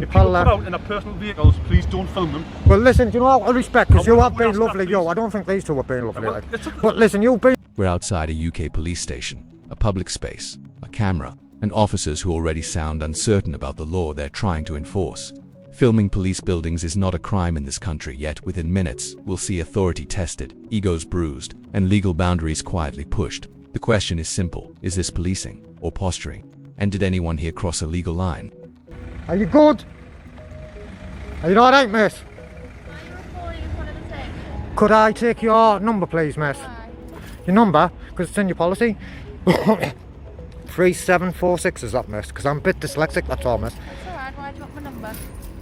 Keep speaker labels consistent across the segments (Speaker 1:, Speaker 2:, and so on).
Speaker 1: If people come out in their personal vehicles, please don't film them.
Speaker 2: Well, listen, do you know what? I respect, because you have been lovely, yo. I don't think these two have been lovely, like. But listen, you've been...
Speaker 3: We're outside a UK police station, a public space, a camera, and officers who already sound uncertain about the law they're trying to enforce. Filming police buildings is not a crime in this country, yet within minutes, we'll see authority tested, egos bruised, and legal boundaries quietly pushed. The question is simple: is this policing or posturing? And did anyone here cross a legal line?
Speaker 2: Are you good? Are you alright, miss?
Speaker 4: Are you recording in front of the station?
Speaker 2: Could I take your number, please, miss?
Speaker 4: Why?
Speaker 2: Your number? Because it's in your policy. 3746 is that, miss? Because I'm a bit dyslexic, that's all, miss.
Speaker 4: That's alright, why do you want my number?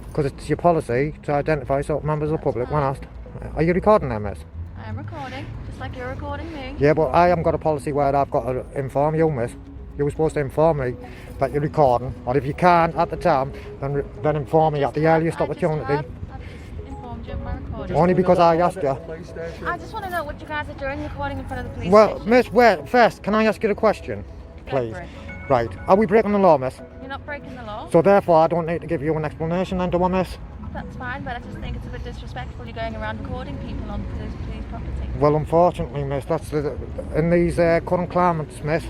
Speaker 2: Because it's your policy to identify certain members of the public when asked. Are you recording there, miss?
Speaker 4: I am recording, just like you're recording me.
Speaker 2: Yeah, but I haven't got a policy where I've got to inform you, miss. You were supposed to inform me that you're recording, or if you can't at the time, then inform me at the earliest opportunity.
Speaker 4: I've just informed you of my recording.
Speaker 2: Only because I asked you.
Speaker 4: I just want to know what you guys are doing recording in front of the police
Speaker 2: Well,
Speaker 4: station.
Speaker 2: miss, wait, first, can I ask you a question, please? Right, are we breaking the law, miss?
Speaker 4: You're not breaking the law.
Speaker 2: So therefore, I don't need to give you an explanation then, do I, miss?
Speaker 4: That's fine, but I just think it's a bit disrespectful you're going around recording people on police property.
Speaker 2: Well, unfortunately, miss, that's in these current climates, miss.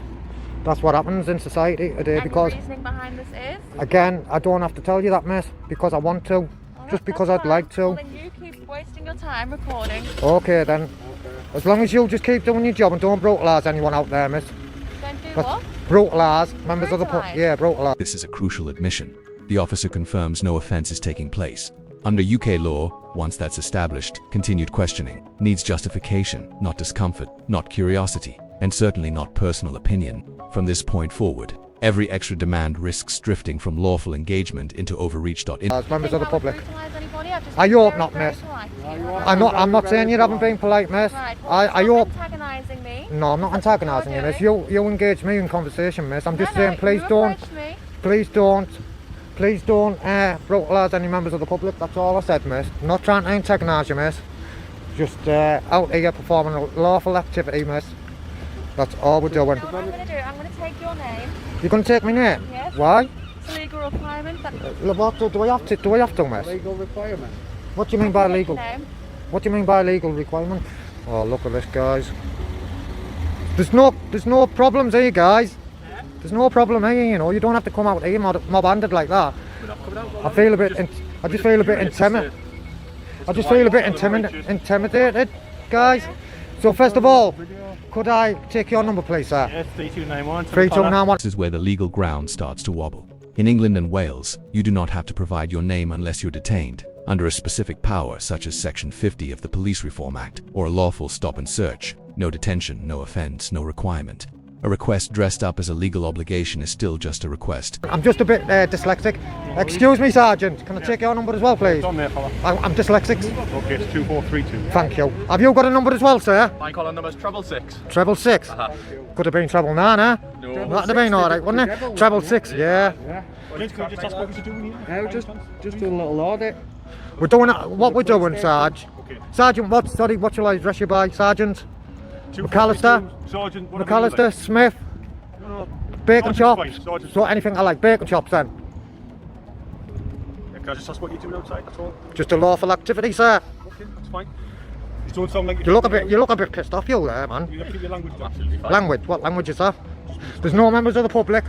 Speaker 2: That's what happens in society today.
Speaker 4: And
Speaker 2: because
Speaker 4: the reasoning behind this is?
Speaker 2: Again, I don't have to tell you that, miss, because I want to. Just because I'd like to.
Speaker 4: Well, then you keep wasting your time recording.
Speaker 2: Okay then. As long as you just keep doing your job and don't brutalise anyone out there, miss.
Speaker 4: Don't do
Speaker 2: That's
Speaker 4: what?
Speaker 2: Brutalise members of the public. Yeah, brutalise.
Speaker 3: This is a crucial admission. The officer confirms no offense is taking place. Under UK law, once that's established, continued questioning needs justification, not discomfort, not curiosity, and certainly not personal opinion. From this point forward, every extra demand risks drifting from lawful engagement into overreach.
Speaker 2: As members of the public.
Speaker 4: I
Speaker 2: hope not, miss. I'm not saying you haven't been polite, miss.
Speaker 4: Right,
Speaker 2: I hope.
Speaker 4: Antagonising me.
Speaker 2: No, I'm not antagonising you, miss. You engage me in conversation, miss. I'm just
Speaker 4: No,
Speaker 2: saying, please
Speaker 4: you
Speaker 2: don't.
Speaker 4: approached me.
Speaker 2: Please don't brutalise any members of the public. That's all I said, miss. I'm not trying to antagonise you, miss. Just out here performing a lawful activity, miss. That's all we're doing.
Speaker 4: What I'm going to do, I'm going to take your name.
Speaker 2: You're going to take my name?
Speaker 4: Yes.
Speaker 2: Why?
Speaker 4: It's a legal requirement.
Speaker 2: What do I have to? Do I have to, miss?
Speaker 5: Legal requirement.
Speaker 2: What do you mean by legal?
Speaker 4: Name.
Speaker 2: What do you mean by legal requirement? Oh, look at this, guys. There's no problems here, guys. There's no problem here, you know. You don't have to come out here mob-handed like that. I feel a bit. I just feel a bit intimidated. I just feel a bit intimidated, guys. So first of all, could I take your number, please, sir?
Speaker 1: Yes, 3291.
Speaker 2: 3291.
Speaker 3: This is where the legal ground starts to wobble. In England and Wales, you do not have to provide your name unless you're detained under a specific power such as Section 50 of the Police Reform Act or a lawful stop and search. No detention, no offence, no requirement. A request dressed up as a legal obligation is still just a request.
Speaker 2: I'm just a bit dyslexic. Excuse me, Sergeant. Can I take your number as well, please?
Speaker 1: It's on there, fella.
Speaker 2: I'm dyslexic.
Speaker 1: Okay, it's 2432.
Speaker 2: Thank you. Have you got a number as well, sir?
Speaker 6: My caller number's 666.
Speaker 2: Treble six. Could have been treble nine, eh?
Speaker 6: No.
Speaker 2: That'd have been alright, wouldn't it? Treble six, yeah.
Speaker 1: Can you just ask what we're doing here?
Speaker 5: No, just do a little audit.
Speaker 2: We're doing what we're doing, Sarge.
Speaker 1: Okay.
Speaker 2: Sergeant, what shall I address you by, Sergeant?
Speaker 1: 2432.
Speaker 2: McAllister?
Speaker 1: Sergeant, whatever you
Speaker 2: McAllister,
Speaker 1: like.
Speaker 2: Smith,
Speaker 1: No.
Speaker 2: bacon
Speaker 1: Sergeant's
Speaker 2: chops.
Speaker 1: fine, Sergeant's
Speaker 2: So anything I like, bacon chops then.
Speaker 1: Yeah, can I just ask what you're doing outside? That's all.
Speaker 2: Just a lawful activity, sir.
Speaker 1: Okay, that's fine. You don't sound like
Speaker 2: You look a bit pissed off, you there, man.
Speaker 1: You keep your language down. Absolutely fine.
Speaker 2: Language, what language is that? There's no members of the public.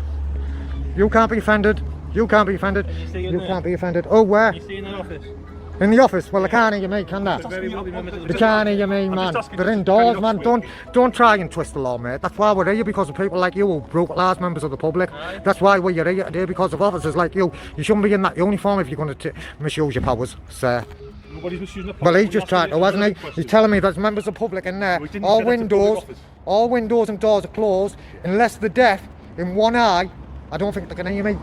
Speaker 2: You can't be offended. You can't be offended. You can't be offended. Oh, where?
Speaker 1: You see in that office?
Speaker 2: In the office? Well, they can't hear me, can they? They can't hear me, man. They're indoors, man. Don't try and twist the law, mate. That's why we're here, because of people like you who brutalise members of the public. That's why we're here today, because of officers like you. You shouldn't be in that uniform if you're going to misuse your powers, sir.
Speaker 1: Nobody's misusing the
Speaker 2: Well, he's just trying to, wasn't he? He's telling me there's members of the public in there. All windows and doors are closed, unless they're deaf in one eye. I don't think they can hear me.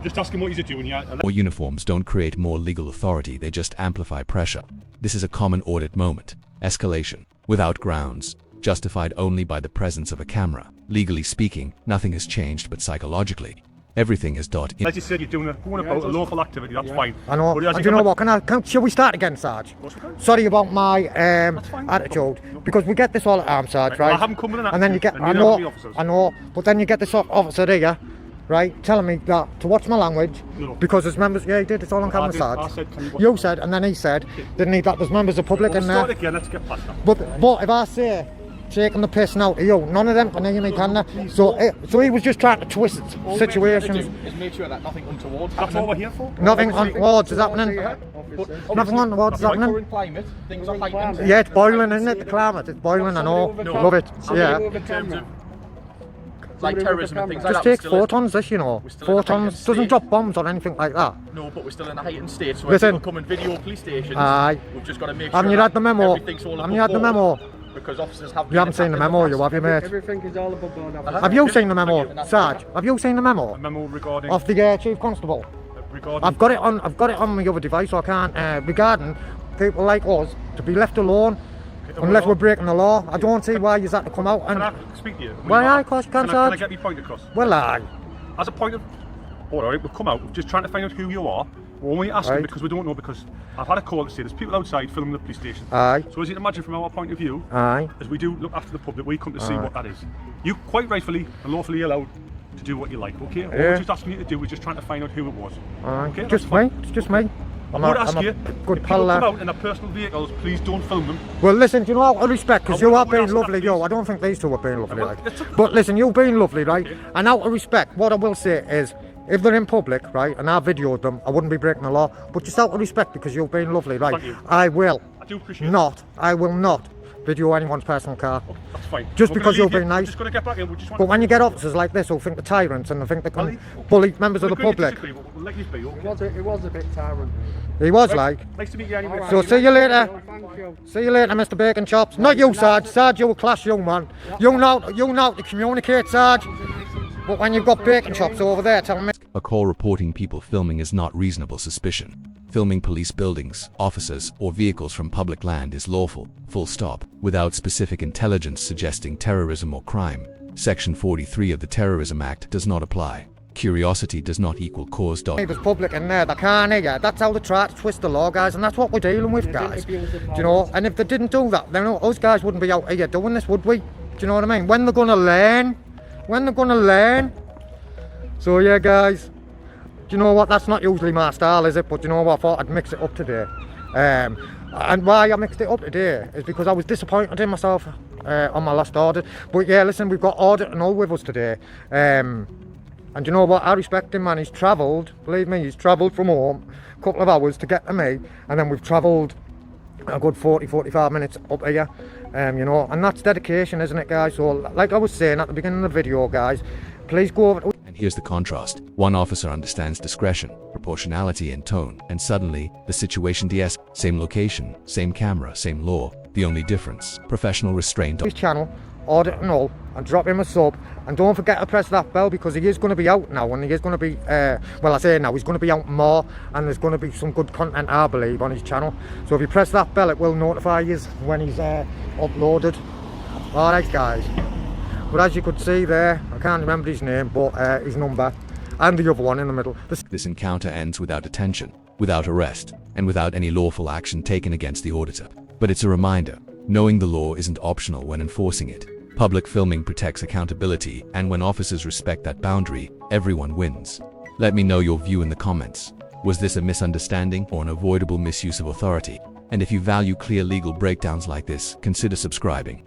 Speaker 1: Just ask him what he's doing, yeah.
Speaker 3: More uniforms don't create more legal authority, they just amplify pressure. This is a common audit moment. Escalation, without grounds, justified only by the presence of a camera. Legally speaking, nothing has changed, but psychologically, everything has dot.
Speaker 1: As you said, you're going about a lawful activity, that's fine.
Speaker 2: I know.
Speaker 1: But as
Speaker 2: And
Speaker 1: you
Speaker 2: you know
Speaker 1: come
Speaker 2: what? Shall we start again, Sarge?
Speaker 1: Of course we can.
Speaker 2: Sorry about my
Speaker 1: fine.
Speaker 2: attitude, because we get this all at arms, Sarge,
Speaker 1: Well,
Speaker 2: right?
Speaker 1: I haven't come with an
Speaker 2: And then you
Speaker 1: attitude,
Speaker 2: get,
Speaker 1: and
Speaker 2: I
Speaker 1: neither have the officers.
Speaker 2: know, but then you get this officer here right, telling me that to watch my language
Speaker 1: No.
Speaker 2: because there's members. Yeah, he did. It's all on camera,
Speaker 1: I
Speaker 2: Sarge.
Speaker 1: said, can you watch
Speaker 2: You
Speaker 1: my-
Speaker 2: said, and then he said, didn't he, that there's members of public
Speaker 1: We'll
Speaker 2: in
Speaker 1: start
Speaker 2: there.
Speaker 1: again, let's get past that.
Speaker 2: But if I say taking the piss now to you, none of them can hear me, can they? So he was just trying to twist situations.
Speaker 6: Is make sure that nothing untoward
Speaker 1: That's all we're here for.
Speaker 2: Nothing untoward is happening. Nothing untoward is happening.
Speaker 6: current climate, things are heightened.
Speaker 2: Yeah, it's boiling, isn't it? The climate, it's boiling. I know. Love it. Yeah.
Speaker 6: In terms of like terrorism and things like
Speaker 2: Just
Speaker 6: that.
Speaker 2: takes photons, this, you know.
Speaker 6: still in a
Speaker 2: Photons
Speaker 6: heightened
Speaker 2: doesn't
Speaker 6: state.
Speaker 2: drop bombs or anything like that.
Speaker 6: No, but we're still in a heightened state. So
Speaker 2: Listen.
Speaker 6: when people come and video police stations,
Speaker 2: Aye.
Speaker 6: we've just got to make sure
Speaker 2: Haven't you had the memo?
Speaker 6: everything's all
Speaker 2: Haven't you had the
Speaker 6: above board,
Speaker 2: memo?
Speaker 6: Because officers have.
Speaker 2: You haven't seen the memo, you have, you, mate?
Speaker 5: Everything is all above board.
Speaker 2: Have you seen the memo, Sarge? Have you seen the
Speaker 1: A
Speaker 2: memo
Speaker 1: memo regarding
Speaker 2: of the Chief Constable? I've got it on my other device, so I can't. Regarding people like us to be left alone unless we're breaking the law. I don't see why you had to come out
Speaker 1: Can I
Speaker 2: and.
Speaker 1: speak to you?
Speaker 2: Well, aye, of course you can,
Speaker 1: Can I
Speaker 2: Sarge.
Speaker 1: get my point across?
Speaker 2: Well, aye.
Speaker 1: As a point of order, right, we've come out, we're just trying to find out who you are. We're only asking
Speaker 2: Right.
Speaker 1: because we don't know, because I've had a call to say there's people outside filming the police station.
Speaker 2: Aye.
Speaker 1: So as you can imagine from our point of view,
Speaker 2: Aye.
Speaker 1: as we do look after the public, we come to see what that is. You quite rightfully and lawfully allowed to do what you like, okay? All
Speaker 2: Yeah.
Speaker 1: we're just asking you to do is just trying to find out who it was.
Speaker 2: Aye.
Speaker 1: Okay, that's
Speaker 2: Just
Speaker 1: fine.
Speaker 2: me. It's just me.
Speaker 1: I'm going to
Speaker 2: I'm
Speaker 1: ask you,
Speaker 2: good
Speaker 1: if
Speaker 2: pal.
Speaker 1: people come out in their personal vehicles, please don't film them.
Speaker 2: Well, listen, do you know what? I respect, because
Speaker 1: I
Speaker 2: you
Speaker 1: would-
Speaker 2: are
Speaker 1: I would
Speaker 2: being
Speaker 1: ask
Speaker 2: lovely,
Speaker 1: that,
Speaker 2: yo.
Speaker 1: please.
Speaker 2: I don't think these two are being lovely,
Speaker 1: Well,
Speaker 2: like.
Speaker 1: it's okay.
Speaker 2: But listen, you being lovely, right?
Speaker 1: Okay.
Speaker 2: And out of respect, what I will say is, if they're in public, right, and I videoed them, I wouldn't be breaking the law. But just out of respect, because you're being lovely, right?
Speaker 1: Thank you.
Speaker 2: I will
Speaker 1: I do appreciate
Speaker 2: I will not video anyone's personal car.
Speaker 1: it. That's fine.
Speaker 2: Just
Speaker 1: We're
Speaker 2: because
Speaker 1: gonna
Speaker 2: you're
Speaker 1: leave you.
Speaker 2: being nice.
Speaker 1: We're just going to get back in. We just want
Speaker 2: But
Speaker 1: to
Speaker 2: when you get officers like this who think they're tyrants and they think they can bully members of the
Speaker 1: We'll agree to
Speaker 2: public,
Speaker 1: disagree, but we'll let you be, okay?
Speaker 5: It was a bit tyrant.
Speaker 2: he was like.
Speaker 1: Nice to meet you anyway.
Speaker 2: So see you later.
Speaker 5: Thank you.
Speaker 2: See you later, Mr. Bacon Chops. Not you, Sarge. Sarge, you're a class young man. You know to communicate, Sarge. But when you've got Bacon Chops over there, tell me.
Speaker 3: A call reporting people filming is not reasonable suspicion. Filming police buildings, officers, or vehicles from public land is lawful, full stop, without specific intelligence suggesting terrorism or crime. Section 43 of the Terrorism Act does not apply. Curiosity does not equal cause.
Speaker 2: There's public in there, they can't hear you. That's how they try to twist the law, guys, and that's what we're dealing with, guys. Do you know? And if they didn't do that, then us guys wouldn't be out here doing this, would we? Do you know what I mean? When they're gonna learn? When they're gonna learn? So yeah, guys. Do you know what? That's not usually my style, is it? But you know what? I thought I'd mix it up today. And why I mixed it up today is because I was disappointed in myself on my last audit. But yeah, listen, we've got Audit and all with us today. And you know what? I respect him, man. He's travelled, believe me, he's travelled from home a couple of hours to get to me. And then we've travelled a good 40-45 minutes up here. You know, and that's dedication, isn't it, guys? So like I was saying at the beginning of the video, guys, please go over to...
Speaker 3: And here's the contrast. One officer understands discretion, proportionality, and tone, and suddenly, the situation de-escalates. Same location, same camera, same law. The only difference, professional restraint.
Speaker 2: his channel, Audit and all, and drop him a sub, and don't forget to press that bell, because he is going to be out now, and he is going to be well, I say now, he's going to be out more, and there's going to be some good content, I believe, on his channel. So if you press that bell, it will notify you when he's uploaded. Alright, guys, but as you could see there, I can't remember his name, but his number, and the other one in the middle.
Speaker 3: This encounter ends without detention, without arrest, and without any lawful action taken against the auditor. But it's a reminder, knowing the law isn't optional when enforcing it. Public filming protects accountability, and when officers respect that boundary, everyone wins. Let me know your view in the comments. Was this a misunderstanding or an avoidable misuse of authority? And if you value clear legal breakdowns like this, consider subscribing.